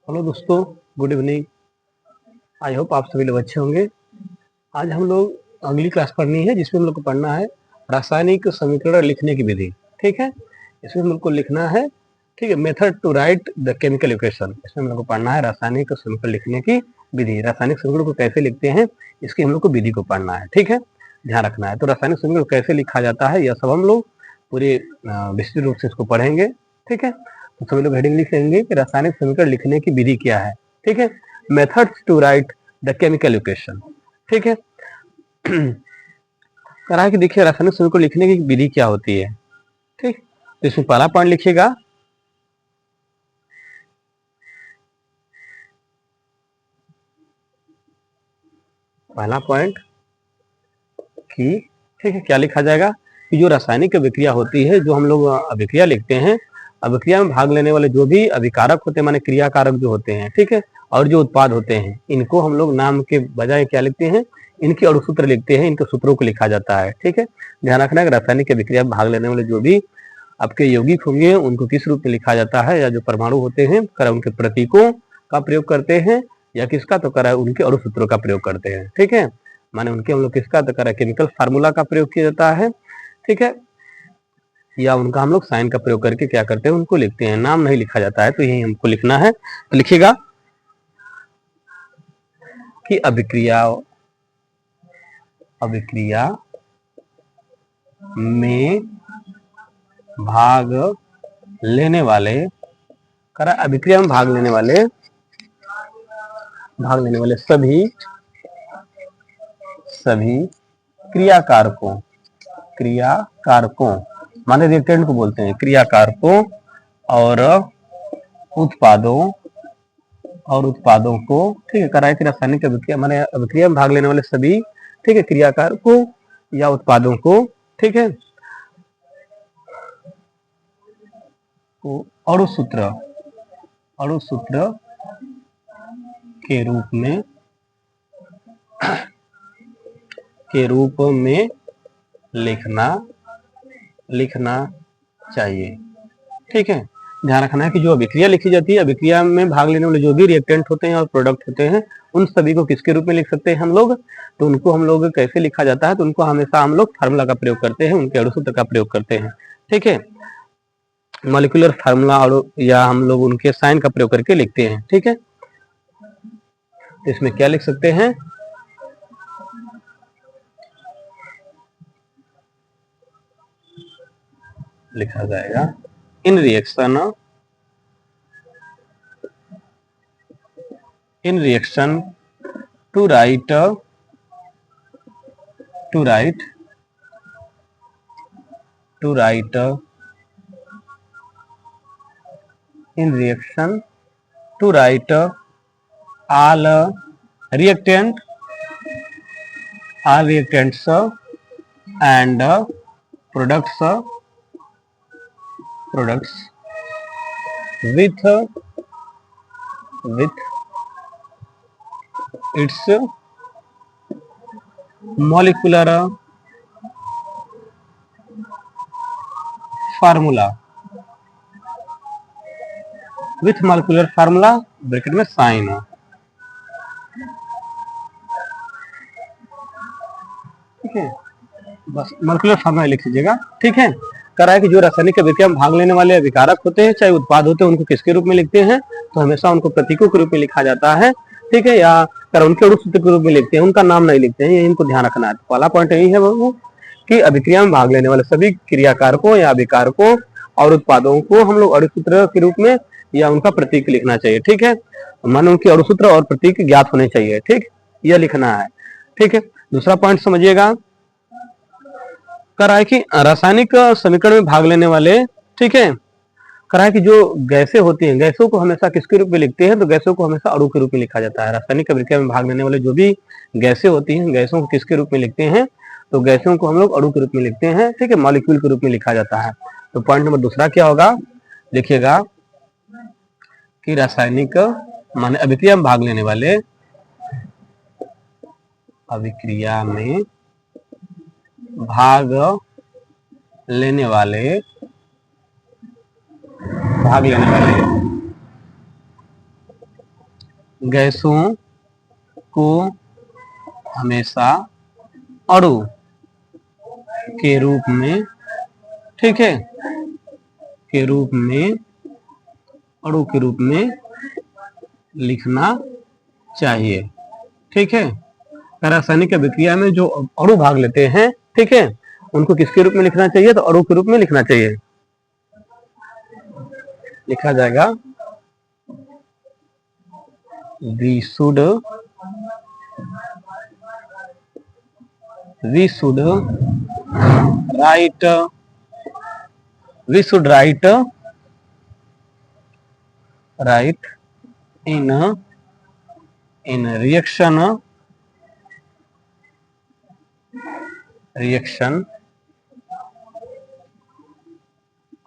Hello दोस्तों, good evening. I hope आप सभी लोग अच्छे होंगे। आज हम लोग अगली क्लास पढ़नी है जिसमें हम लोग को पढ़ना है रासायनिक समीकरण लिखने की विधि। ठीक है, इसमें हम लोग को लिखना है, ठीक है, method to write the chemical equation. इसमें हम लोग को पढ़ना है रासायनिक समीकरण लिखने की विधि। रासायनिक समीकरण को कैसे लिखते हैं इसकी हम लोग को विधि को पढ़ना है। ठीक है, ध्यान रखना है। तो रासायनिक समीकरण कैसे लिखा जाता है यह सब हम लोग पूरे विस्तृत रूप से इसको पढ़ेंगे। ठीक है, तो सभी लोग हेडिंग लिख लेंगे कि रासायनिक समीकरण लिखने की विधि क्या है। ठीक है, methods to write the chemical equation. ठीक है, करा कि देखिए रासायनिक समीकरण लिखने की विधि क्या होती है। ठीक, तो इसमें पहला पॉइंट लिखिएगा, पहला पॉइंट कि ठीक है क्या लिखा जाएगा कि जो रासायनिक अभिक्रिया होती है, जो हम लोग अभिक्रिया लिखते हैं, अभिक्रिया में भाग लेने वाले जो भी अभिकारक होते हैं, माने क्रियाकारक जो होते हैं, ठीक है, और जो उत्पाद होते हैं, इनको हम लोग नाम के बजाय क्या लिखते हैं, इनके अणुसूत्र लिखते हैं, इनके सूत्रों को लिखा जाता है। ठीक है, ध्यान रखना है रासायनिक अभिक्रिया में भाग लेने वाले जो भी आपके यौगिक होंगे उनको किस रूप में लिखा जाता है, या जो परमाणु होते हैं करा उनके प्रतीकों का प्रयोग करते हैं, या किसका तो करा उनके अणुसूत्रों का प्रयोग करते हैं। ठीक है, माने उनके हम लोग किसका तो करा केमिकल फार्मूला का प्रयोग किया जाता है। ठीक है, या उनका हम लोग साइन का प्रयोग करके क्या करते हैं, उनको लिखते हैं, नाम नहीं लिखा जाता है। तो यही हमको लिखना है। तो लिखिएगा कि अभिक्रिया अभिक्रिया में भाग लेने वाले करा अभिक्रिया में भाग लेने वाले सभी क्रियाकारकों माने रिएक्टेंट को बोलते हैं, क्रियाकारकों और उत्पादों को, ठीक है, कराए कि रासायनिक अभिक्रिया माने अभिक्रिया में भाग लेने वाले सभी, ठीक है, क्रियाकारकों या उत्पादों को, ठीक है, अणुसूत्र के रूप में लिखना चाहिए। ठीक है, ध्यान रखना है कि जो अभिक्रिया लिखी जाती है, अभिक्रिया में भाग लेने वाले जो भी रिएक्टेंट होते हैं और प्रोडक्ट होते हैं, उन सभी को किसके रूप में लिख सकते हैं हम लोग, तो उनको हम लोग कैसे लिखा जाता है, तो उनको हमेशा हम लोग फार्मूला का प्रयोग करते हैं, उनके अणुसूत्र का प्रयोग करते हैं। ठीक है, मॉलिक्यूलर फार्मूला और या हम लोग उनके साइन का प्रयोग करके लिखते हैं। ठीक है, तो इसमें क्या लिख सकते हैं, लिखा जाएगा in reaction to write in reaction to write all reactants and products with its molecular formula bracket में साइन हो। ठीक है, बस मॉलिक्यूलर फार्मूला लिख लीजिएगा। ठीक है, करा है कि जो रासायनिक अभिक्रिया में भाग लेने वाले अभिकारक होते हैं चाहे उत्पाद होते हैं, उनको किसके रूप में लिखते हैं, तो हमेशा उनको प्रतीकों के रूप में लिखा जाता है। ठीक है, या करा उनके अणुसूत्र के रूप में लिखते हैं, उनका नाम नहीं लिखते हैं, ये इनको ध्यान रखना है। पहला पॉइंट यही है वो कि अभिक्रिया में भाग लेने वाले सभी क्रियाकारकों या अभिकारकों और उत्पादों को हम लोग अणुसूत्र के रूप में या उनका प्रतीक लिखना चाहिए। ठीक है, मानो उनके अणुसूत्र और प्रतीक ज्ञात होने चाहिए। ठीक, यह लिखना है। ठीक है, दूसरा पॉइंट समझिएगा, करा है कि रासायनिक समीकरण में भाग लेने वाले, ठीक है, करा है कि जो गैसें होती हैं, गैसों को हमेशा किसके रूप में लिखते हैं, तो गैसों को हमेशा अणु के रूप में लिखा जाता है। रासायनिक अभिक्रिया में भाग लेने वाले जो भी गैसें होती हैं, गैसों को किसके रूप में लिखते हैं, तो गैसों को हम लोग अणु के रूप में लिखते हैं। ठीक है, मॉलिक्यूल के रूप में लिखा जाता है। तो पॉइंट नंबर दूसरा क्या होगा, लिखिएगा कि रासायनिक माने अभिक्रिया में भाग लेने वाले अभिक्रिया में भाग लेने वाले गैसों को हमेशा अणु के रूप में, ठीक है, के रूप में, अणु के रूप में लिखना चाहिए। ठीक है, रासायनिक अभिक्रिया में जो अणु भाग लेते हैं, ठीक है, उनको किसके रूप में लिखना चाहिए? तो अणु के रूप में लिखना चाहिए। लिखा जाएगा we should write in reaction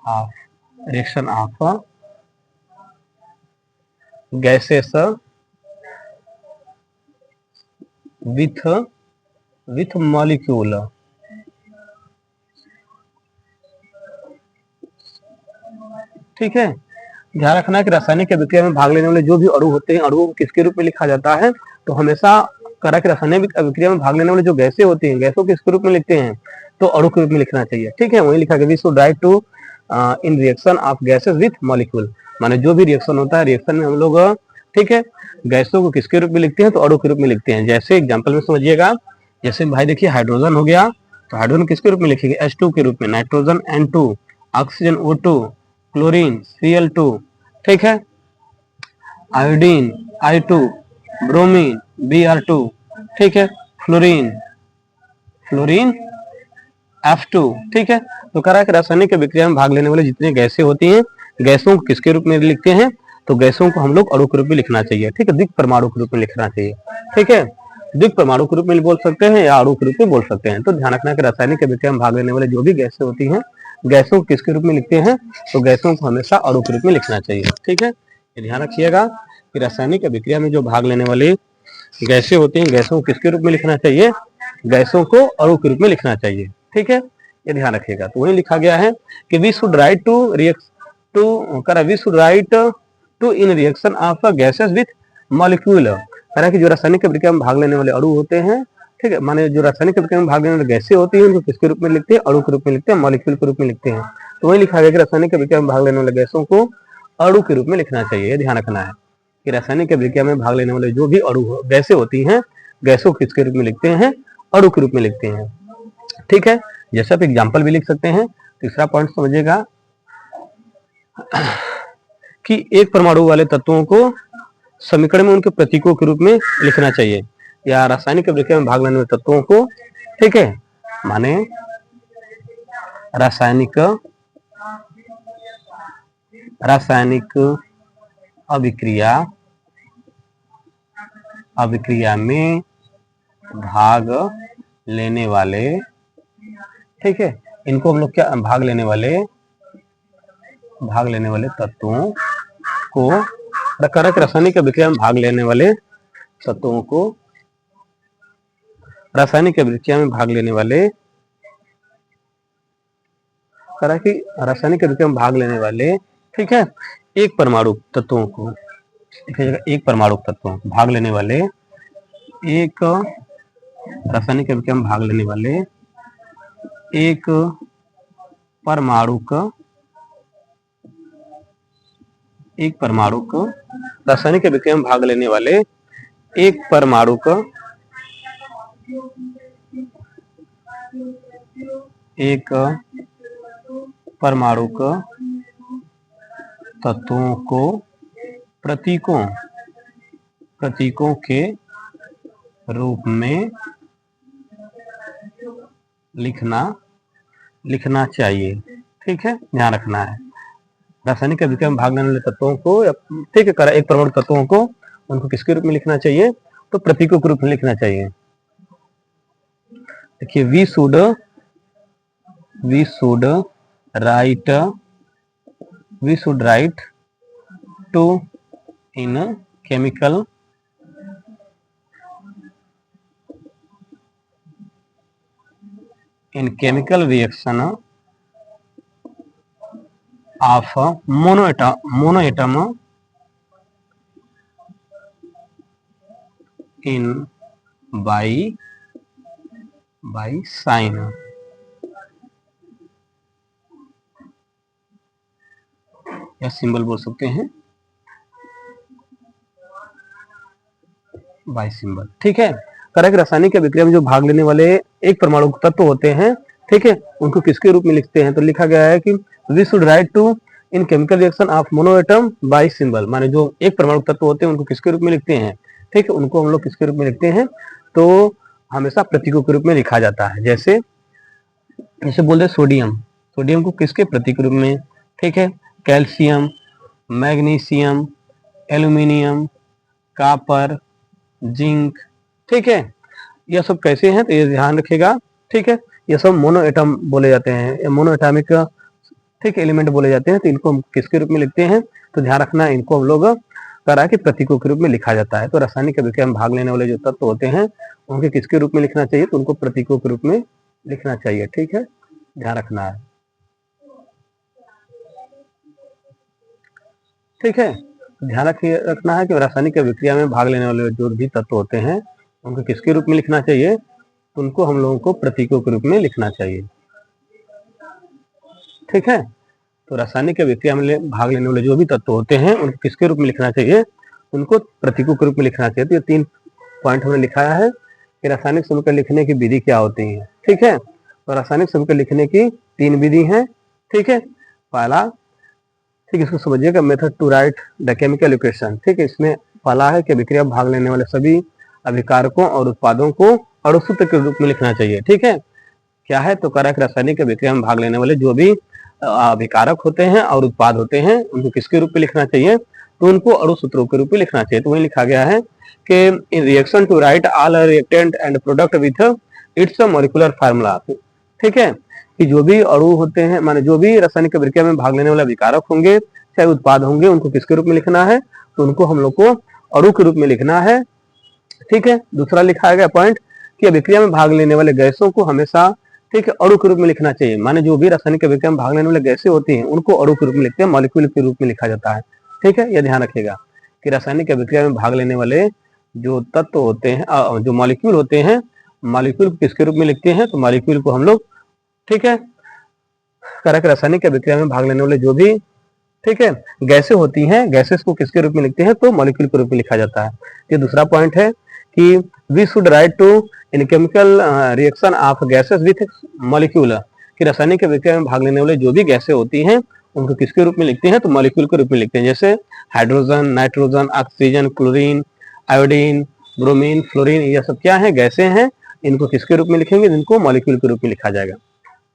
of gases with molecule। ठीक है, ध्यान रखना कि रासायनिक अभिक्रिया में भाग लेने वाले जो भी अणु होते हैं, अणुओं को किसके रूप में लिखा जाता है? तो हमेशा करा कि रासायनिक अभिक्रिया में भाग लेने वाले जो गैसें होती हैं, गैसों किसके रूप में लिखते हैं? तो अणु के रूप में लिखना चाहिए। ठीक है, वही लिखा गया we should write to in reaction of gases with molecule, माने जो भी रिएक्शन होता है, रिएक्शन में हम लोग, ठीक है, गैसों को किसके रूप में लिखते हैं? तो अणु के रूप में लिखते हैं। जैसे एग्जाम्पल में समझिएगा, जैसे भाई देखिए हाइड्रोजन हो गया, तो हाइड्रोजन किसके रूप में लिखेंगे? H2 के रूप में, nitrogen N2, oxygen O2, chlorine Cl2, ठीक है, आयोडीन I2, ब्रोमीन Br2, ठीक है, फ्लोरीन F2, ठीक है। तो कह रहा है कि रासायनिक अभिक्रिया में भाग लेने वाले जितनी गैसें होती हैं, गैसों को किसके रूप में लिखते हैं? तो गैसों को हम लोग अणु के रूप में लिखना चाहिए। ठीक है, द्विक परमाणु के रूप में लिखना चाहिए। ठीक है, द्विक परमाणु के रूप में बोल सकते हैं या अणु के रूप में बोल सकते हैं। तो ध्यान रखना कि रासायनिक अभिक्रिया में भाग लेने वाले जो भी गैसें होती हैं, गैसों को किसके रूप में लिखते हैं? तो गैसों को हमेशा अणु के रूप में लिखना चाहिए। ठीक है, ये ध्यान रखिएगा कि रासायनिक अभिक्रिया में जो भाग लेने वाली गैसें होती हैं, गैसों को किसके रूप में लिखना चाहिए? गैसों को अणु के रूप में लिखना चाहिए। ठीक है, ये ध्यान रखिएगा। तो वही लिखा गया है कि we should write to in reaction of gases with molecule. कह कि जो रासायनिक अभिक्रिया में भाग लेने वाले अणु होते हैं, ठीक है, माने जो रासायनिक अभिक्रिया में भाग लेने वाली गैसें होती हैं, उनको किसके रूप में लिखते हैं? अणु के रूप में लिखते हैं, मॉलिक्यूल के रूप में लिखते हैं। तो वही लिखा गया कि रासायनिक अभिक्रिया में भाग लेने वाले गैसों को अणु के रूप में लिखना चाहिए। ये ध्यान रखना है कि रासायनिक अभिक्रिया में भाग लेने वाले जो भी अणु गैसें होती हैं, गैसों को किसके रूप में लिखते हैं? अणु के रूप में लिखते हैं। ठीक है, जैसे आप एग्जाम्पल भी लिख सकते हैं। तीसरा पॉइंट समझिएगा कि एक परमाणु वाले तत्वों को समीकरण में उनके प्रतीकों के रूप में लिखना चाहिए, या रासायनिक अभिक्रिया में भाग लेने वाले तत्वों को, ठीक है, माने रासायनिक अभिक्रिया में भाग लेने वाले, ठीक है, इनको हम लोग क्या भाग लेने वाले तत्वों को, रासायनिक अभिक्रिया में भाग लेने वाले तत्वों को, रासायनिक अभिक्रिया में भाग लेने वाले, रासायनिक अभिक्रिया में भाग लेने वाले, ठीक है, एक परमाणु तत्वों को, एक परमाणु तत्वों भाग लेने वाले, एक रासायनिक अभिक्रिया में भाग लेने वाले एक परमाणु को रासायनिक अभिक्रिया में भाग लेने वाले एक परमाणु को तत्वों को प्रतीकों के रूप में लिखना चाहिए। ठीक है, ध्यान रखना है। रासायनिक अभिक्रिया में भाग लेने वाले तत्वों को, ठीक है, एक परमाणु तत्वों को उनको किसके रूप में लिखना चाहिए? तो प्रतीकों के रूप में लिखना चाहिए। देखिए, we should write to in chemical reaction of monoatom in by sign, या सिंबल बोल सकते हैं बाई सिंबल। ठीक है, करेक्ट। रासायनिक अभिक्रिया में जो भाग लेने वाले एक परमाणु तत्व होते हैं, ठीक है, उनको किसके रूप में लिखते हैं? तो लिखा गया है कि we should write to in chemical reaction of mono atom by symbol, माने जो एक परमाणु तत्व होते हैं उनको किसके रूप में लिखते हैं? ठीक है, उनको हम लोग किसके रूप में लिखते हैं? तो हमेशा प्रतीकों के रूप में लिखा जाता है। जैसे जैसे बोलते सोडियम, सोडियम को किसके प्रतीक रूप में? ठीक है, calcium, magnesium, aluminium, copper, zinc. ठीक है, यह सब कैसे हैं तो ये ध्यान रखिएगा। ठीक है, ये सब मोनो एटम बोले जाते हैं, मोनो एटॉमिक ठीक एलिमेंट बोले जाते हैं। तो इनको हम किसके रूप में लिखते हैं? तो ध्यान रखना, इनको हम लोग करा के प्रतीकों के रूप में लिखा जाता है। तो रासायनिक अभिक्रिया में भाग लेने वाले जो तत्व होते हैं उनके किसके रूप में लिखना चाहिए? तो उनको प्रतीकों के रूप में लिखना चाहिए। ठीक है, ध्यान रखना है। ठीक है, ध्यान रखना है कि रासायनिक अभिक्रिया में भाग लेने वाले जो भी तत्व होते हैं उनको किसके रूप में लिखना चाहिए? उनको हम लोगों को प्रतीकों के रूप में लिखना चाहिए। ठीक है, तो रासायनिक अभिक्रिया में भाग लेने वाले जो भी तत्व होते हैं उनको किसके रूप में लिखना चाहिए? उनको प्रतीकों के रूप में लिखना चाहिए। तो ये 3 पॉइंट हमने लिखाया है कि रासायनिक समीकरण लिखने की विधि क्या होती है। ठीक है, तो रासायनिक समीकरण लिखने की 3 विधि हैं। ठीक है, पहला, ठीक, इसको समझिएगा, method to write the chemical equation. ठीक है, इसमें पहला है कि अभिक्रिया में भाग लेने वाले सभी अभिकारकों और उत्पादों को अणु सूत्र के रूप में लिखना चाहिए। ठीक है, क्या है? तो कारक रासायनिक अभिक्रिया में भाग लेने वाले जो भी अभिकारक होते हैं और उत्पाद होते हैं उनको किसके रूप में लिखना चाहिए? तो उनको अणु सूत्रों के रूप में लिखना चाहिए। तो वही लिखा गया है कि in reaction to write all reactant and product with its molecular formula. ठीक है, कि जो भी अणु होते हैं, माने जो भी रासायनिक अभिक्रिया में भाग लेने वाले अभिकारक होंगे चाहे उत्पाद होंगे उनको किसके रूप में लिखना है? तो उनको हम लोग को अणु के रूप में लिखना है। ठीक है, दूसरा लिखा गया पॉइंट कि अभिक्रिया में भाग लेने वाले गैसों को हमेशा, ठीक है, अणु के रूप में लिखना चाहिए। माने जो भी रासायनिक अभिक्रिया में भाग लेने वाले गैसें होती हैं उनको अणु के रूप में लिखते हैं, मॉलिक्यूल के रूप में लिखा जाता है। ठीक है, यह ध्यान रखिएगा कि रासायनिक अभिक्रिया में भाग लेने वाले जो तत्व होते हैं, जो मॉलिक्यूल होते हैं, मॉलिक्यूल को किसके रूप में लिखते हैं? तो मॉलिक्यूल को हम लोग, ठीक है, कारक रासायनिक अभिक्रिया में भाग लेने वाले जो भी, ठीक है, गैसें होती हैं, गैसेस को किसके रूप में लिखते हैं? तो मॉलिक्यूल के रूप में लिखा जाता है। ये दूसरा पॉइंट है कि we should write to in chemical reaction of gases with molecule, कि रासायनिक अभिक्रिया में भाग लेने वाले जो भी गैसें होती हैं उनको किसके रूप में लिखते हैं? तो मॉलिक्यूल के रूप में लिखते हैं। जैसे hydrogen, nitrogen, oxygen, chlorine, iodine, bromine, fluorine, ये सब क्या है? गैसें हैं। इनको किसके रूप में लिखेंगे? इनको मॉलिक्यूल के रूप में लिखा जाएगा।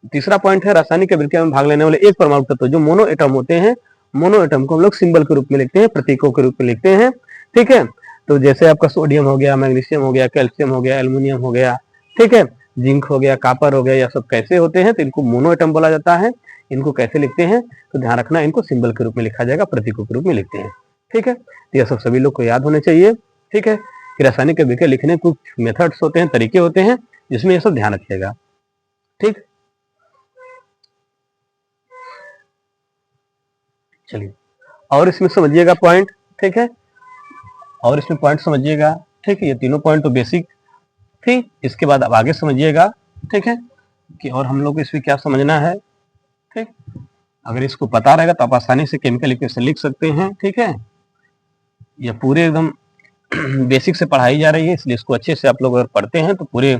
तीसरा पॉइंट है रासायनिक अभिक्रिया में भाग लेने वाले एक परमाणु तत्व जो मोनो एटम होते हैं, मोनो एटम को हम लोग सिंबल के रूप में लिखते हैं, प्रतीकों के रूप में लिखते हैं। ठीक है, तो जैसे आपका सोडियम हो गया, मैग्नीशियम हो गया, कैल्शियम हो गया, एल्यूमिनियम हो गया, ठीक है, जिंक हो गया, कापर हो गया, यह सब कैसे होते हैं? तो इनको मोनो एटम बोला जाता है। इनको कैसे लिखते हैं? तो ध्यान रखना, इनको सिंबल के रूप में लिखा जाएगा, प्रतीकों के रूप में लिखते हैं। ठीक है, तो यह सब सभी लोग को याद होने चाहिए। ठीक है, कि रासायनिक अभिक्रिया लिखने कुछ मेथड्स होते हैं, तरीके होते हैं, जिसमें यह सब ध्यान रखिएगा। ठीक, चलिए और इसमें समझिएगा पॉइंट। ठीक है, और इसमें पॉइंट समझिएगा। ठीक है, ये तीनों पॉइंट तो बेसिक थी, इसके बाद अब आगे समझिएगा। ठीक है, कि और हम लोग को इसमें क्या समझना है। ठीक, अगर इसको पता रहेगा तो आप आसानी से केमिकल इक्वेशन लिख सकते हैं। ठीक है, ये पूरे एकदम बेसिक से पढ़ाई जा रही है, इसलिए इसको अच्छे से आप लोग अगर पढ़ते हैं तो पूरे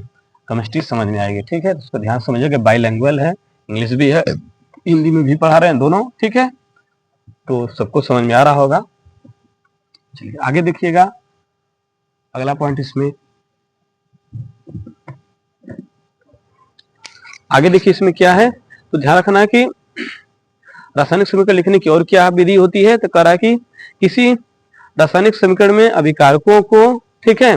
केमिस्ट्री समझ में आएगी। ठीक है, तो उसको ध्यान समझिएगा, बाईलैंग्वेज है, इंग्लिश भी है, हिंदी में भी पढ़ा रहे हैं दोनों। ठीक है, तो सबको समझ में आ रहा होगा। चलिए आगे देखिएगा, अगला पॉइंट इसमें आगे देखिए इसमें क्या है। तो ध्यान रखना है कि रासायनिक समीकरण लिखने की और क्या विधि होती है। तो कह रहा है कि किसी रासायनिक समीकरण में अभिकारकों को, ठीक है,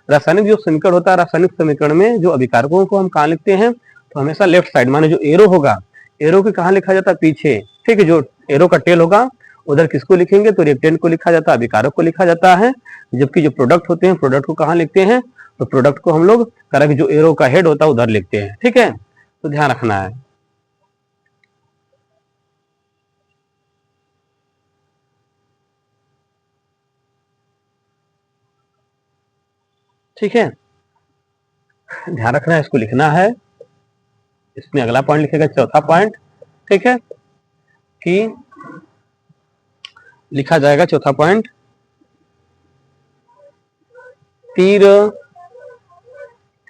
रासायनिक जो समीकरण होता है, रासायनिक समीकरण में जो अभिकारकों को हम कहाँ लिखते हैं? तो हमेशा लेफ्ट साइड, माने जो एरो होगा, एरो के कहाँ लिखा जाता है? पीछे। ठीक है, जो एरो का टेल होगा उधर किसको लिखेंगे? तो रिएक्टेंट को लिखा जाता है, अभिकारक को लिखा जाता है। जबकि जो प्रोडक्ट होते हैं, प्रोडक्ट को कहाँ लिखते हैं? तो प्रोडक्ट को हम लोग कह जो एरो का हेड होता है उधर लिखते हैं। ठीक है, तो ध्यान रखना है। ठीक है, ध्यान रखना है, इसको लिखना है। इसमें अगला पॉइंट लिखेगा, चौथा पॉइंट, ठीक है, कि लिखा जाएगा चौथा पॉइंट, तीर,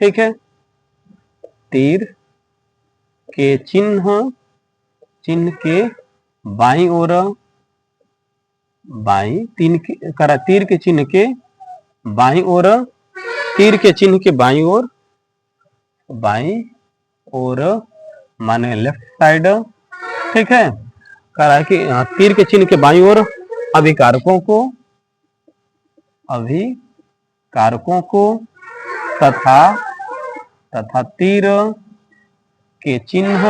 ठीक है, तीर के चिन्ह के बाईं ओर, तीर के चिन्ह के बाईं ओर, तीर के चिन्ह के बाईं ओर माने लेफ्ट साइड, ठीक है, कह रहा है कि तीर के चिन्ह के बाईं ओर अभिकारकों को तथा तीर के चिन्ह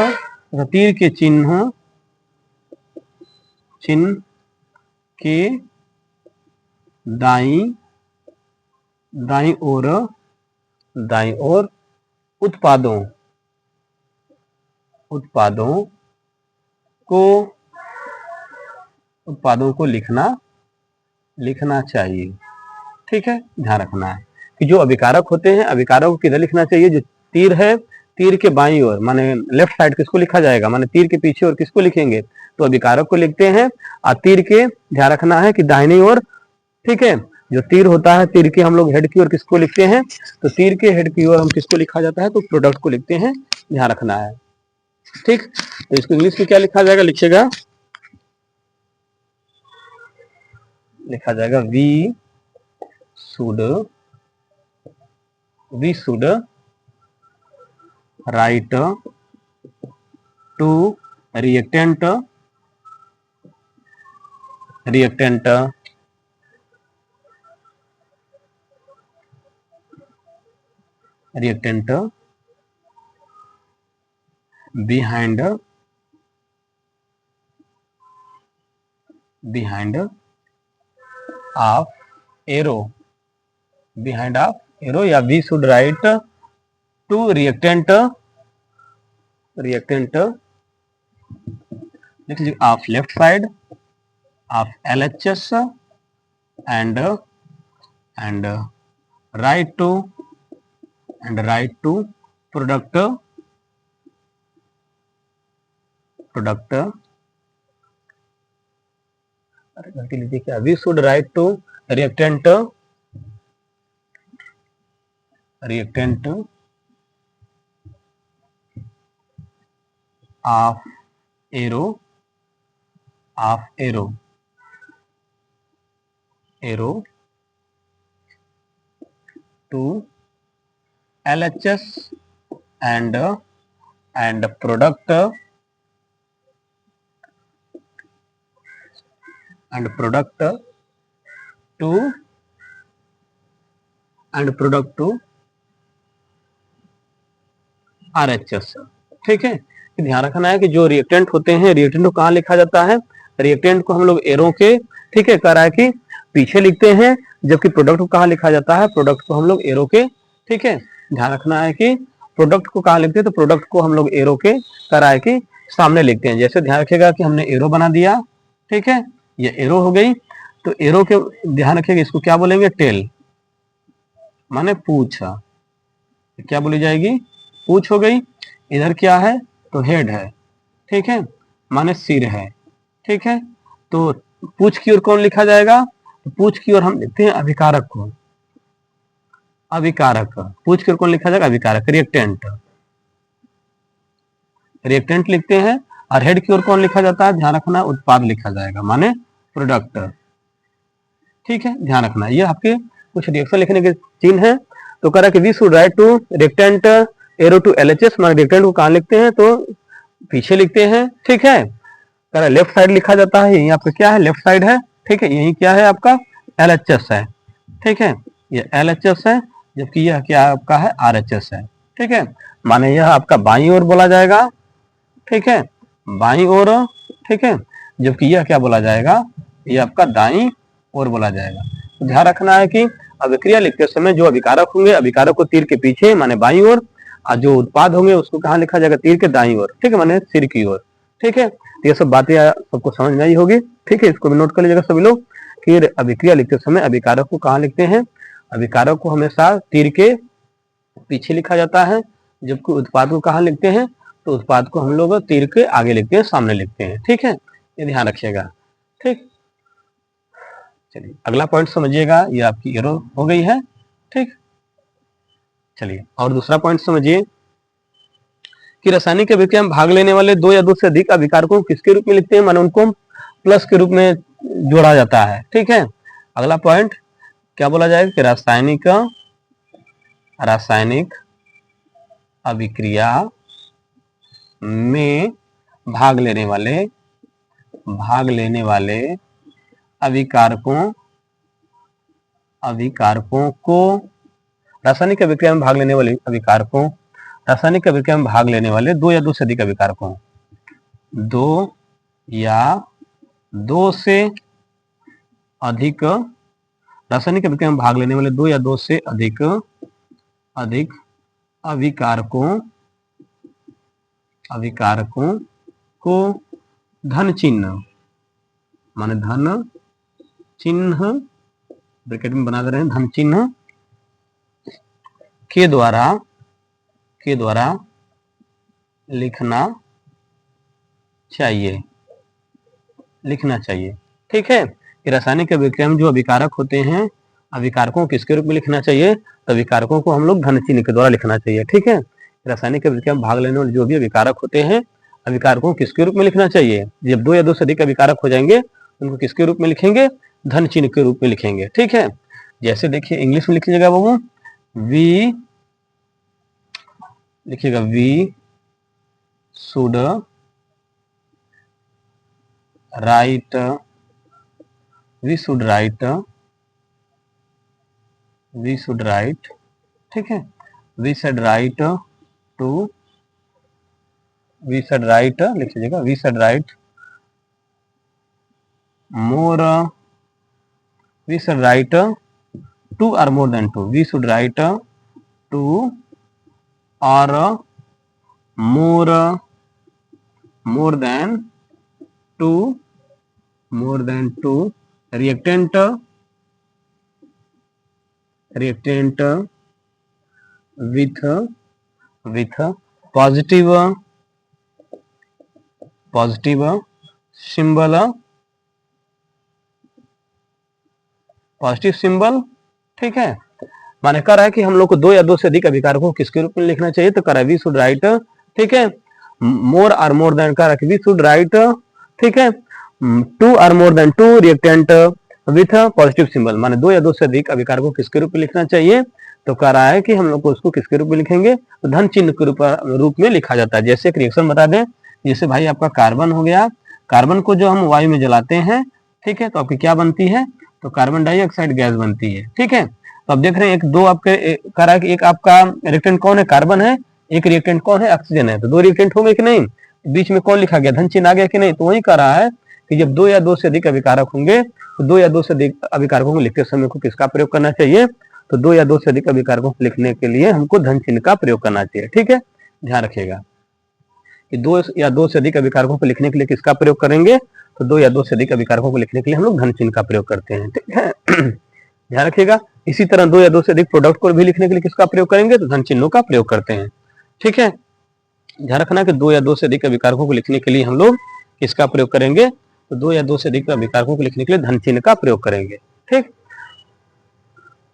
के दाईं ओर उत्पादों को लिखना चाहिए, ठीक है। ध्यान रखना है कि जो अभिकारक होते हैं, अभिकारक को किधर लिखना चाहिए, जो तीर है, तीर के बाईं ओर माने लेफ्ट साइड किसको लिखा जाएगा, माने तीर के पीछे और किसको लिखेंगे, तो अभिकारक को लिखते हैं। और तीर के, ध्यान रखना है कि दाहिनी ओर, ठीक है, जो तीर होता है, तीर के हम लोग हेड की ओर किसको लिखते हैं, तो तीर के हेड की ओर हम किसको लिखा जाता है, तो प्रोडक्ट को लिखते हैं, ध्यान रखना है, ठीक। तो इसको इंग्लिश में क्या लिखा जाएगा, लिखा जाएगा we should write to reactant behind of arrow, या we should write to reactant of left side of LHS and write to product लीजिए क्या, we should write to reactant of arrow to LHS and product to RHS, ठीक है। ध्यान रखना है कि जो रिएक्टेंट होते हैं, रिएक्टेंट को कहाँ लिखा जाता है, रिएक्टेंट को हम लोग एरो के, ठीक है, कह रहा है कि पीछे लिखते हैं, जबकि प्रोडक्ट को कहाँ लिखा जाता है, प्रोडक्ट को हम लोग एरो के, ठीक है। ध्यान रखना है कि प्रोडक्ट को कहाँ लिखते हैं, तो प्रोडक्ट को हम लोग एरो के, कह रहा है कि सामने लिखते हैं। जैसे ध्यान रखिएगा कि हमने एरो बना दिया, ठीक है, ये एरो हो गई, तो एरो के ध्यान रखिएगा, इसको क्या बोलेंगे, टेल माने पूछ, क्या बोली जाएगी, पूछ हो गई। इधर क्या है, तो हेड है, ठीक है, माने सिर है, ठीक है। तो पूछ की ओर कौन लिखा जाएगा, तो पूछ की ओर हम लिखते हैं अभिकारक को, पूछ की ओर कौन लिखा जाएगा, अभिकारक, रिएक्टेंट लिखते हैं। और हेड की ओर कौन लिखा जाता है, ध्यान रखना, उत्पाद लिखा जाएगा, माने प्रोडक्ट, ठीक है। ध्यान रखना, ये आपके कुछ रिएक्शन लिखने के चिन्ह है। तो कह रहा है कि we should write to reactant arrow to LHS, माने रिएक्टेंट को कहाँ लिखते हैं, तो पीछे लिखते हैं, ठीक है। कह रहा लेफ्ट साइड लिखा जाता है, यही आपका क्या है, लेफ्ट साइड है, ठीक है, यही क्या है आपका LHS है, ठीक है, ये LHS है, जबकि यह क्या आपका है, RHS है, ठीक है। माने यह आपका बाईं ओर बोला जाएगा, ठीक है, बाईं ओर, ठीक है, जबकि यह क्या बोला जाएगा, यह आपका दाईं ओर बोला जाएगा। तो ध्यान रखना है कि अभिक्रिया लिखते समय जो अभिकारक होंगे, अभिकारक को तीर के पीछे माने बाईं ओर, और जो उत्पाद होंगे उसको कहाँ लिखा जाएगा, तीर के दाईं ओर, ठीक है, माने सिर की ओर, ठीक है। ये सब बातें सबको समझ में आई होगी, ठीक है। इसको भी नोट कर लीजिएगा सभी लोग कि अभिक्रिया लिखते समय अभिकारक को कहाँ लिखते हैं, अभिकारक को हमेशा तीर के पीछे लिखा जाता है, जबकि उत्पाद को कहाँ लिखते हैं, तो उत्पाद को हम लोग तीर के आगे लिखते हैं, सामने लिखते हैं। ठीक है, ये ध्यान रखिएगा। ठीक, चलिए अगला पॉइंट समझिएगा, ये आपकी एरो हो गई है। ठीक, चलिए और दूसरा पॉइंट समझिए कि रासायनिक अभिक्रिया में भाग लेने वाले दो या दो से अधिक अभिकारकों को किसके रूप में लिखते हैं, माने उनको प्लस के रूप में जोड़ा जाता है। ठीक है, अगला पॉइंट क्या बोला जाएगा कि रासायनिक अभिक्रिया में भाग लेने वाले अभिकारकों को रासायनिक अभिक्रिया में भाग लेने वाले अभिकारकों रासायनिक अभिक्रिया में भाग लेने वाले दो या दो से अधिक अभिकारकों दो या दो से अधिक रासायनिक अभिक्रिया में भाग लेने वाले दो या दो से अधिक अभिकारकों को धन चिन्ह माने धन चिन्ह ब्रैकेट में बना दे रहे हैं, धन चिन्ह के द्वारा लिखना चाहिए। ठीक है, रासायनिक अभिक्रिया में जो अभिकारक होते हैं, अभिकारकों को किसके रूप में लिखना चाहिए, तो अभिकारकों को हम लोग धन चिन्ह के द्वारा लिखना चाहिए। ठीक है, रासायनिक अभिक्रिया में भाग लेने वाले जो भी अभिकारक होते हैं, अभिकारकों को किसके रूप में लिखना चाहिए, जब दो या दो से अधिक अभिकारक हो जाएंगे उनको किसके रूप में लिखेंगे, धन चिन्ह के रूप में लिखेंगे। ठीक है, जैसे देखिए इंग्लिश में लिखिएगा बाबू, वी लिखिएगा वी शुड राइट ठीक है, वी शुड राइट लिख लीजिएगा, we should write more we should write two or more than two, we should write two or more than two reactant with positive symbol. ठीक है, माने कर रहा है कि हम लोग को दो या दो से अधिक अभिकारकों को किसके रूप में लिखना चाहिए, तो कर वी शुड राइट। ठीक है, मोर और मोर देन कर रहा है वी शुड राइट। ठीक है, टू और more than two reactant with positive symbol, माने दो या दो से अधिक अभिकारकों को किसके रूप में लिखना चाहिए, तो कह रहा है कि हम लोग को उसको किसके रूप में लिखेंगे, तो धन चिन्ह के रूप में लिखा जाता है। जैसे एक रिएक्शन बता दें, जैसे भाई आपका कार्बन हो गया, कार्बन को जो हम वायु में जलाते हैं, ठीक है, तो आपकी क्या बनती है, तो कार्बन डाइऑक्साइड गैस बनती है। ठीक है, तो अब देख रहे हैं एक दो आपके कह रहा है कि एक आपका रिएक्टेंट कौन है, कार्बन है, एक रिएक्टेंट कौन है, ऑक्सीजन है, तो दो रिएक्टेंट हो गए कि नहीं, बीच में कौन लिखा गया, धन चिन्ह आ गया कि नहीं, तो वही कह रहा है कि जब दो या दो से अधिक अभिकारक होंगे तो दो या दो से अधिक अभिकारकों को लिखते समय को किसका प्रयोग करना चाहिए, तो दो या दो से अधिक अभिकारकों को लिखने के लिए हमको धन चिन्ह का प्रयोग करना चाहिए। ठीक है, ध्यान रखिएगा कि दो या दो से अधिक अभिकारकों को लिखने के लिए किसका प्रयोग करेंगे, तो दो या दो से अधिक अभिकारकों को लिखने के लिए हम लोग धन चिन्ह का प्रयोग करते हैं। ठीक है, ध्यान रखिएगा। इसी तरह दो या दो से अधिक प्रोडक्ट को भी लिखने के लिए किसका प्रयोग करेंगे, तो धन चिन्हों का प्रयोग करते हैं। ठीक है, ध्यान रखना कि दो या दो से अधिक अभिकारकों को लिखने के लिए हम लोग किसका प्रयोग करेंगे, तो दो या दो से अधिक अभिकारकों को लिखने के लिए धन चिन्ह का प्रयोग करेंगे। ठीक,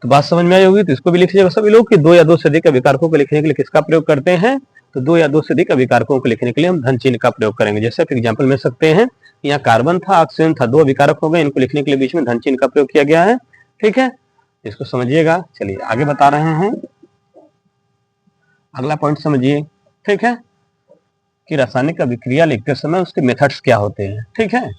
तो बात समझ में आई होगी, तो इसको भी लिख लीजिएगा सभी लोग कि दो या दो से अधिक अभिकारकों को लिखने के लिए किसका प्रयोग करते हैं, तो दो या दो से अधिक अभिकारकों को लिखने के लिए हम धन चिन्ह का प्रयोग करेंगे। जैसे आप एग्जाम्पल में सकते हैं, यहाँ कार्बन था, ऑक्सीजन था, दो अभिकारक हो गए, इनको लिखने के लिए बीच में धन चिन्ह का प्रयोग किया गया है। ठीक है, इसको समझिएगा। चलिए आगे बता रहे हैं, अगला पॉइंट समझिए। ठीक है, कि रासायनिक अभिक्रिया लिखते समय उसके मेथड्स क्या होते हैं। ठीक है,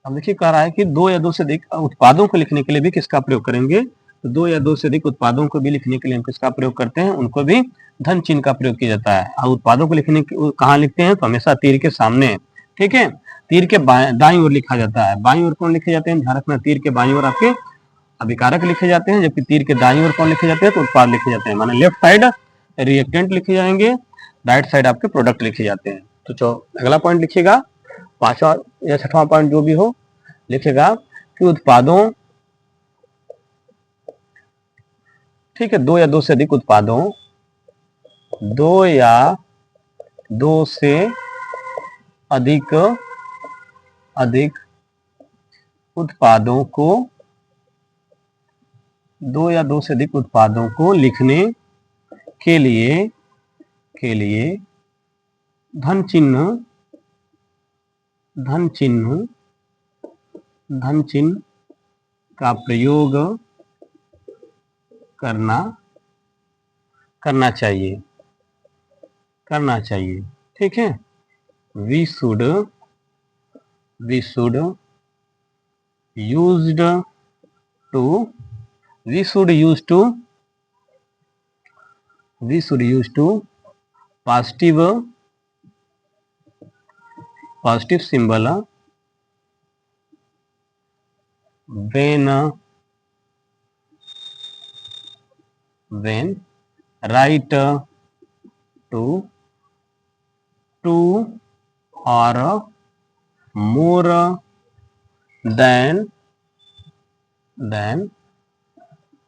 अब देखिए कह रहा है कि दो या दो से अधिक उत्पादों को लिखने के लिए भी किसका प्रयोग करेंगे, तो दो या दो से अधिक उत्पादों को भी लिखने के लिए हम किसका प्रयोग करते हैं, उनको भी धन चिन्ह का प्रयोग किया जाता है। और उत्पादों को लिखने कहाँ लिखते हैं, तो हमेशा तीर के सामने। ठीक है, तीर के दाईं ओर लिखा जाता है। बाईं ओर कौन लिखे जाते हैं, ध्यान रखना, तीर के बाईं ओर आपके अभिकारक लिखे जाते हैं, जबकि तीर के दाईं ओर कौन लिखे जाते हैं, तो उत्पाद लिखे जाते हैं। माने लेफ्ट साइड रिएक्टेंट लिखे जाएंगे, राइट साइड आपके प्रोडक्ट लिखे जाते हैं। तो अगला पॉइंट लिखिएगा, पांचवा या छठवां पॉइंट जो भी हो, लिखेगा कि उत्पादों, ठीक है, दो या दो से अधिक उत्पादों, दो या दो से अधिक उत्पादों को, दो या दो से अधिक उत्पादों को लिखने के लिए धन चिन्ह का प्रयोग करना चाहिए। ठीक है, we should use to positive symbol when write two or more than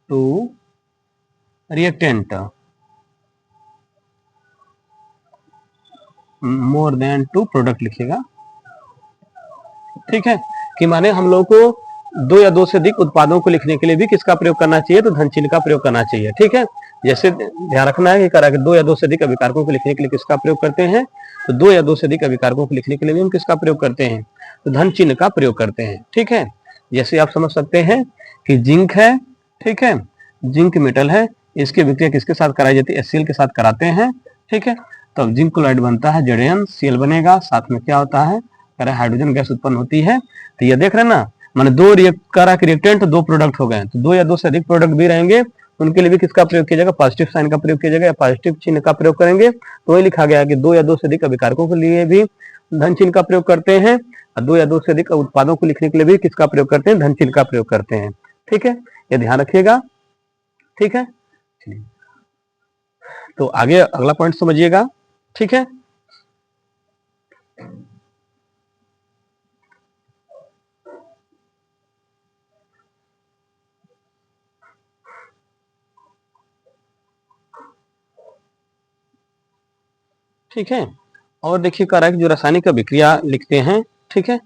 two reactant, more than two product लिखिएगा। ठीक है, कि माने हम लोग को दो या दो से अधिक उत्पादों को लिखने के लिए भी किसका प्रयोग करना चाहिए, तो धन चिन्ह का प्रयोग करना चाहिए। ठीक है, जैसे ध्यान रखना है कि करा कि दो या दो से अधिक अभिकारकों को लिखने के लिए किसका प्रयोग करते हैं, तो दो या दो से अधिक अभिकारकों को लिखने के लिए भी हम किसका प्रयोग करते हैं, तो धन चिन्ह का प्रयोग करते हैं। ठीक है, जैसे आप समझ सकते हैं कि जिंक है, ठीक है, जिंक मेटल है, इसकी विक्रिया किसके साथ कराई जाती है, HCl के साथ कराते हैं। ठीक है, तो अब जिंक क्लोराइड बनता है, ZnCl बनेगा, साथ में क्या होता है, हाइड्रोजन गैस उत्पन्न होती है। तो ये देख रहे हैं ना, माने दो रिएक्टेंट दो प्रोडक्ट हो गए, तो दो या दो से अधिक प्रोडक्ट भी रहेंगे, उनके लिए भी किसका प्रयोग किया जाएगा, पॉजिटिव साइन का प्रयोग किया जाएगा, या पॉजिटिव चिन्ह का प्रयोग करेंगे। तो वही लिखा गया कि दो या दो से अधिक अभिकारकों के लिए भी धन चिन्ह का प्रयोग करते हैं, और दो या दो से अधिक उत्पादों को लिखने के लिए भी किसका प्रयोग करते हैं, धन चिन्ह का प्रयोग करते हैं। ठीक है, ये ध्यान रखिएगा। ठीक है, तो आगे अगला पॉइंट समझिएगा। ठीक है, ठीक है, और देखिए कह रहा है कि जो रासायनिक अभिक्रिया लिखते हैं, ठीक है,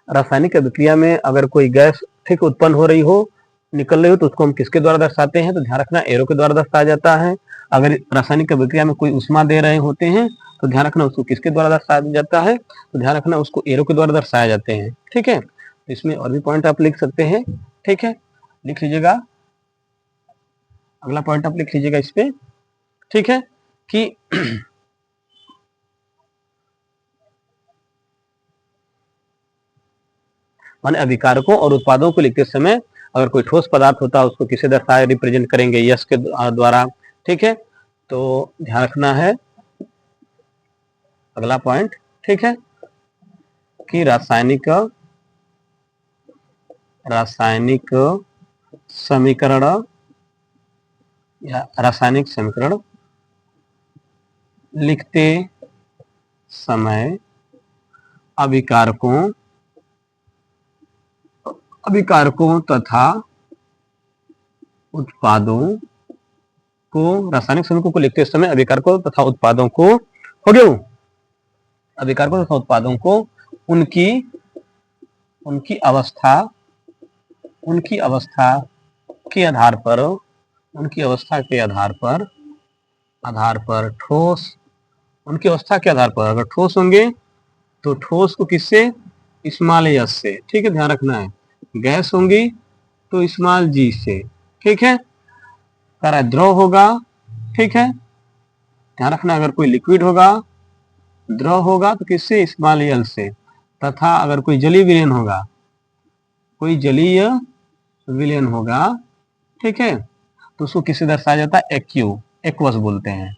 रासायनिक अभिक्रिया में अगर कोई गैस ठीक उत्पन्न हो रही हो, निकल रही हो, तो उसको हम किसके द्वारा दर्शाते हैं, तो ध्यान रखना एरो के द्वारा दर्शाया जाता है। अगर रासायनिक अभिक्रिया में कोई उष्मा दे रहे होते हैं, तो ध्यान रखना उसको किसके द्वारा दर्शाया जाता है, तो ध्यान रखना उसको एरो के द्वारा दर्शाया जाते हैं। ठीक है, इसमें और भी पॉइंट आप लिख सकते हैं। ठीक है, लिख लीजिएगा, अगला पॉइंट आप लिख लीजिएगा इस पे। ठीक है, कि माने अभिकारकों और उत्पादों को लिखते समय अगर कोई ठोस पदार्थ होता है उसको किसे दर्शाए रिप्रेजेंट करेंगे, यस के द्वारा। ठीक है, तो ध्यान रखना है अगला पॉइंट। ठीक है, कि रासायनिक समीकरण या रासायनिक समीकरण लिखते समय अभिकारकों तथा उत्पादों को, रासायनिक समीकरणों को लिखते समय अभिकारकों तथा उत्पादों को, हो गया, अभिकारकों तथा उत्पादों को उनकी अवस्था के आधार पर ठोस, उनकी अवस्था के आधार पर अगर ठोस होंगे तो ठोस को किससे, स्मॉल एस से। ठीक है, ध्यान रखना है, गैस होंगी तो स्मॉल जी से। ठीक है, करा द्रव होगा। ठीक है, ध्यान रखना अगर कोई लिक्विड होगा, द्रव होगा तो किससे, स्मॉल एल से। तथा अगर कोई जलीय विलयन होगा, ठीक है, तो उसको किससे दर्शाया जाता है, एक्वस बोलते हैं।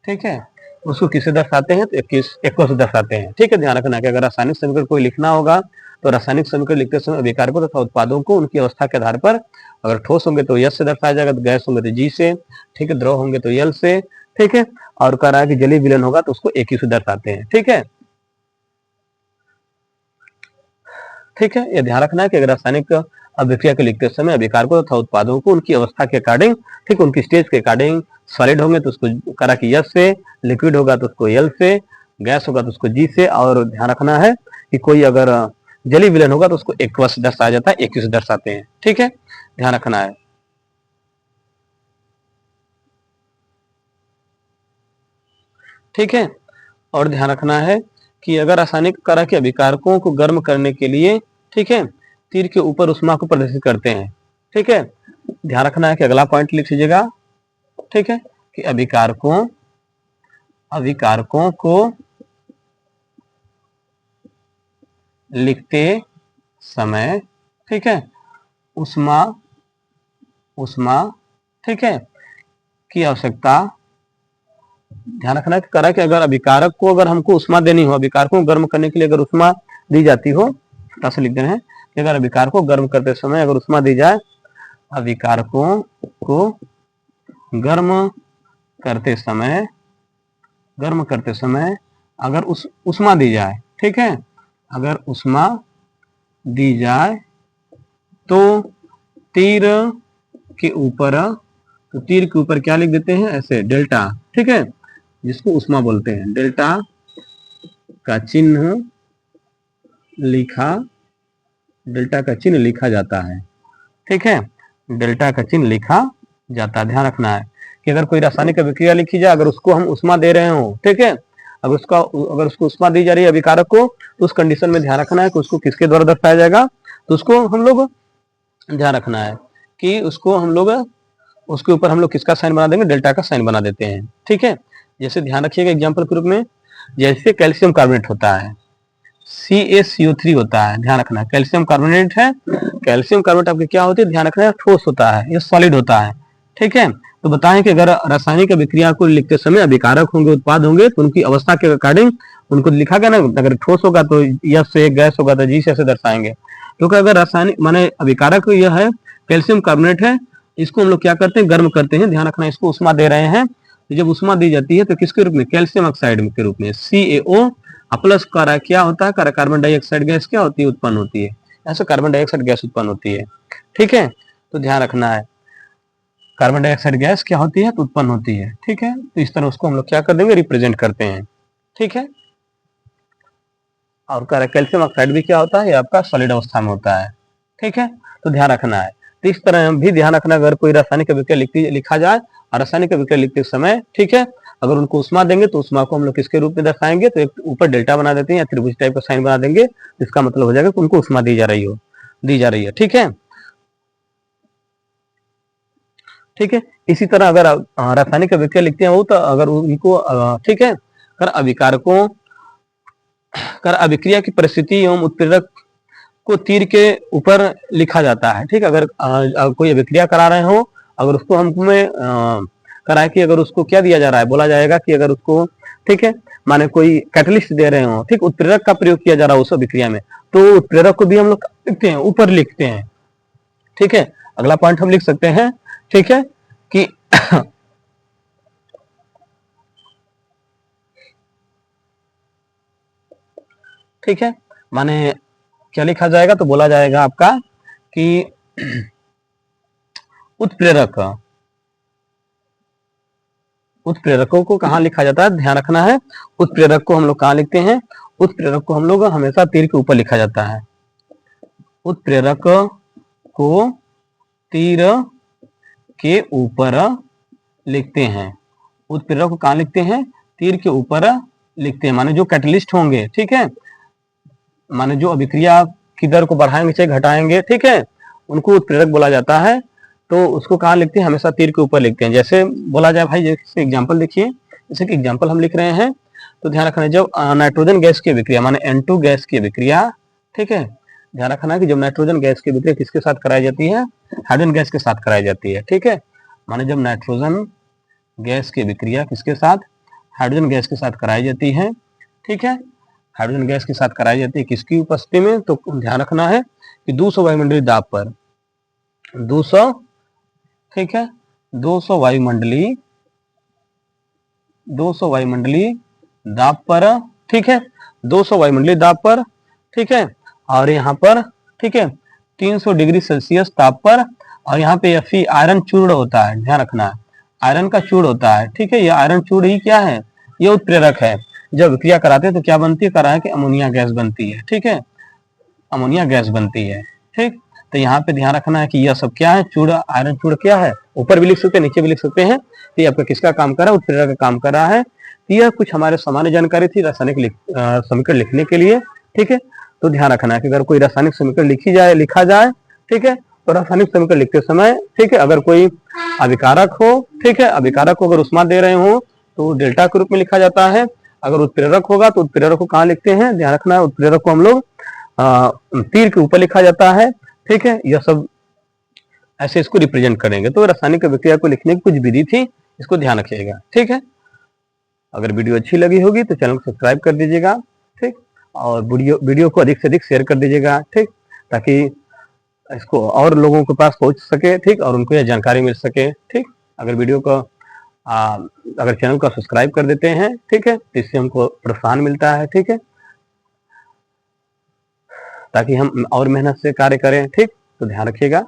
ठीक है, उसको किससे दर्शाते हैं, तो एक्वस दर्शाते हैं। ठीक है, ध्यान रखना कि अगर रासायनिक समीकरण कोई लिखना होगा तो रासायनिक समीकरण लिखते समय अभिकारकों तथा उत्पादों को उनकी अवस्था के आधार पर, अगर ठोस होंगे तो यस से दर्शाया जाएगा, तो गैस होंगे तो जी से, ठीक है, द्रव होंगे तो यल से, ठीक है, और कह रहा है कि जलीय विलयन होगा तो उसको एक ही से दर्शाते हैं, ठीक है। ठीक है, यह ध्यान रखना है कि अगर रासायनिक अभिक्रिया के लिखते समय अभिकारकों तथा उत्पादों को उनकी अवस्था के अकॉर्डिंग, ठीक, उनकी स्टेज के अकॉर्डिंग, सॉलिड होंगे तो उसको करा कि यस से, लिक्विड होगा तो उसको यल से, गैस होगा तो उसको जी से, और ध्यान रखना है कि कोई अगर जलीय विलयन होगा तो उसको एक्वा से दर्शाया जाता है, एक से दर्शाते हैं, ठीक है, ध्यान रखना है। ठीक है, और ध्यान रखना है कि अगर रासायनिक कारक के अभिकारकों को गर्म करने के लिए, ठीक है, तीर के ऊपर उष्मा को प्रदर्शित करते हैं, ठीक है, ध्यान रखना है कि अगला पॉइंट लिख लीजिएगा, ठीक है, कि अभिकारकों को लिखते समय, ठीक है, उष्मा ठीक है की आवश्यकता, ध्यान रखना है कि करा कि अगर अभिकारक को अगर हमको उष्मा देनी हो, अभिकारकों को गर्म करने के लिए अगर उष्मा दी जाती हो, छोटा सा लिख देना है कि अगर अभिकारकों को गर्म करते समय अगर उष्मा दी जाए, अभिकारकों को गर्म करते समय अगर उष्मा दी जाए, ठीक है, अगर उष्मा दी जाए तो तीर के ऊपर क्या लिख देते हैं, ऐसे डेल्टा, ठीक है, जिसको उष्मा बोलते हैं, डेल्टा का चिन्ह लिखा जाता है, ठीक है, डेल्टा का चिन्ह लिखा जाता है। ध्यान रखना है कि अगर कोई रासायनिक अभिक्रिया लिखी जाए, अगर उसको हम उष्मा दे रहे हो, ठीक है, अगर उसको उष्मा दी जा रही है अभिकारक को, तो उस कंडीशन में ध्यान रखना है कि उसको किसके द्वारा दर्शाया जाएगा, तो उसको हम लोग ध्यान रखना है कि उसको हम लोग उसके ऊपर हम लोग किसका साइन बना देंगे, डेल्टा का साइन बना देते हैं, ठीक है। जैसे ध्यान रखिएगा एग्जाम्पल के रूप में, जैसे कैल्शियम कार्बोनेट होता है, CaCO3 होता है, ध्यान रखना, कैल्शियम कार्बोनेट है, कैल्शियम कार्बोनेट आपके क्या होती है, ध्यान रखना है, ठोस होता है, ये सॉलिड होता है, ठीक है। तो बताएं कि अगर रासायनिक अभिक्रिया को लिखते समय अभिकारक होंगे, उत्पाद होंगे, तो उनकी अवस्था के अकॉर्डिंग उनको लिखा गया ना, अगर ठोस होगा तो यस से, गैस होगा तो जी से दर्शाएंगे। क्योंकि अगर रासायनिक माने अभिकारक यह है कैल्शियम कार्बोनेट है, इसको हम लोग क्या करते हैं, गर्म करते हैं, ध्यान रखना, इसको उष्मा दे रहे हैं, जब उष्मा दी जाती है तो किसके रूप में, कैल्शियम ऑक्साइड के रूप में, CaO प्लस क्या होता है, कार्बन डाइऑक्साइड गैस क्या होती है, उत्पन्न होती है, ऐसे कार्बन डाइऑक्साइड गैस उत्पन्न होती है, ठीक है। तो ध्यान रखना है कार्बन डाइऑक्साइड गैस क्या होती है, तो उत्पन्न होती है, ठीक है। तो इस तरह उसको हम लोग क्या कर देंगे, रिप्रेजेंट करते हैं, ठीक है। और कैल्शियम ऑक्साइड भी क्या होता है, ये आपका सॉलिड अवस्था में होता है, ठीक है। तो ध्यान रखना है, तो इस तरह भी ध्यान रखना, अगर कोई रासायनिक अभिक्रिया लिखा जाए और रासायनिक अभिक्रिया लिखते समय, ठीक है, अगर उनको उष्मा देंगे तो उष्मा को हम लोग किसके रूप में दर्शाएंगे, तो एक ऊपर डेल्टा बना देते हैं या त्रिभुज टाइप का साइन बना देंगे, इसका मतलब हो जाएगा कि उनको उष्मा दी जा रही है, ठीक है, ठीक है। इसी तरह अगर रासायनिक अभिक्रिया लिखते हैं वो, तो अगर उनको ठीक है, अभिक्रिया की परिस्थिति एवं उत्प्रेरक को तीर के ऊपर लिखा जाता है, ठीक है। अगर कोई अभिक्रिया करा रहे हो, अगर उसको हमें कराए कि अगर उसको क्या दिया जा रहा है, बोला जाएगा कि अगर उसको, ठीक है, माने कोई कैटलिस्ट दे रहे हो, ठीक, उत्प्रेरक का प्रयोग किया जा रहा है उस अभिक्रिया में, तो उत्प्रेरक को भी हम लोग लिखते हैं, ऊपर लिखते हैं, ठीक है। अगला पॉइंट हम लिख सकते हैं, ठीक है, कि ठीक है, माने क्या लिखा जाएगा, तो बोला जाएगा आपका कि उत्प्रेरकों को कहाँ लिखा जाता है, ध्यान रखना है, उत्प्रेरक को हम लोग कहाँ लिखते हैं, उत्प्रेरक को हम लोग हमेशा तीर के ऊपर लिखा जाता है, उत्प्रेरक को तीर के ऊपर लिखते हैं, उत्प्रेरक को कहाँ लिखते हैं, तीर के ऊपर लिखते हैं, माने जो कैटलिस्ट होंगे, ठीक है, माने जो अभिक्रिया की दर को बढ़ाएंगे चाहे घटाएंगे, ठीक है, उनको उत्प्रेरक बोला जाता है। तो उसको कहाँ लिखते हैं, हमेशा तीर के ऊपर लिखते हैं। जैसे बोला जाए भाई, जैसे एग्जांपल देखिए, जैसे कि एग्जांपल हम लिख रहे हैं, तो ध्यान रखना, जब नाइट्रोजन गैस की अभिक्रिया माने N2 गैस की अभिक्रिया, ठीक है, ध्यान रखना कि जब नाइट्रोजन गैस की अभिक्रिया किसके साथ कराई जाती है, हाइड्रोजन गैस के साथ कराई जाती है, ठीक है, माने जब नाइट्रोजन गैस की अभिक्रिया किसके साथ, हाइड्रोजन गैस के साथ कराई जाती है, ठीक है, हाइड्रोजन गैस के साथ कराई जाती है किसकी उपस्थिति में, तो ध्यान रखना है कि 200 वायुमंडलीय दाब पर 200, ठीक है, 200 वायुमंडलीय दाब पर, ठीक है, 200 वायुमंडलीय दाब पर, ठीक है, और यहाँ पर, ठीक है, 300 डिग्री सेल्सियस ताप पर, और यहाँ पे Fe आयरन चूर्ण होता है, ध्यान रखना है, आयरन का चूर्ण होता है, ठीक है, ये आयरन चूर्ण ही क्या है, ये उत्प्रेरक है। जब विक्रिया कराते हैं तो क्या बनती है, करा कि अमोनिया गैस बनती है, ठीक है, अमोनिया गैस बनती है, ठीक। तो यहाँ पे ध्यान रखना है कि यह सब क्या है, चूर्ण, आयरन चूर्ण क्या है, ऊपर भी लिख सकते हैं, नीचे भी लिख सकते हैं। तो ये आपका किसका काम कर रहा है, उत्प्रेरक का काम कर रहा है। यह कुछ हमारे सामान्य जानकारी थी रासायनिक समीकरण लिखने के लिए, ठीक है। तो ध्यान रखना है कि अगर कोई रासायनिक समीकरण लिखा जाए, ठीक है, तो रासायनिक समीकरण लिखते समय, ठीक है, अगर कोई अभिकारक हो, ठीक है, अभिकारक को अगर ऊष्मा दे रहे हो तो डेल्टा के रूप में लिखा जाता है। अगर उत्प्रेरक होगा तो उत्प्रेरक को कहाँ लिखते हैं, ध्यान रखना है, उत्प्रेरक को हम लोग तीर के ऊपर लिखा जाता है, ठीक है। यह सब ऐसे इसको रिप्रेजेंट करेंगे। तो रासायनिक विक्रिया को लिखने की कुछ विधि थी, इसको ध्यान रखिएगा, ठीक है। अगर वीडियो अच्छी लगी होगी तो चैनल को सब्सक्राइब कर दीजिएगा, ठीक, और वीडियो को अधिक से अधिक शेयर कर दीजिएगा, ठीक, ताकि इसको और लोगों के पास पहुंच सके, ठीक, और उनको यह जानकारी मिल सके, ठीक। अगर वीडियो को अगर चैनल को सब्सक्राइब कर देते हैं, ठीक है, तो इससे हमको प्रोत्साहन मिलता है, ठीक है, ताकि हम और मेहनत से कार्य करें, ठीक। तो ध्यान रखिएगा।